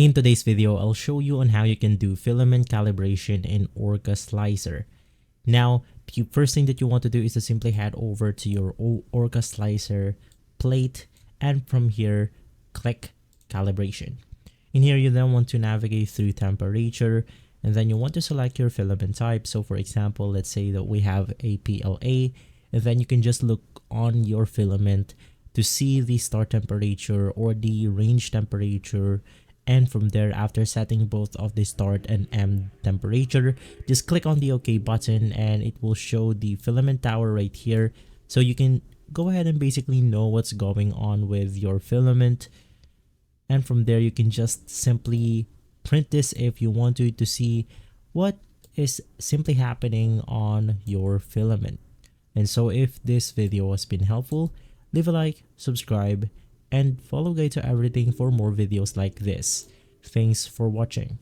In today's video, I'll show you on how you can do filament calibration in Orca Slicer. Now, the first thing that you want to do is to simply head over to your Orca Slicer plate, and from here, click calibration. In here, you then want to navigate through temperature, and then you want to select your filament type. So for example, let's say that we have a PLA, and then you can just look on your filament to see the start temperature or the range temperature. And from there, after setting both of the start and end temperature, just click on the OK button and it will show the filament tower right here. So you can go ahead and basically know what's going on with your filament. And from there, you can just simply print this if you want to see what is simply happening on your filament. And so if this video has been helpful, leave a like, subscribe, and follow Guide to Everything for more videos like this. Thanks for watching.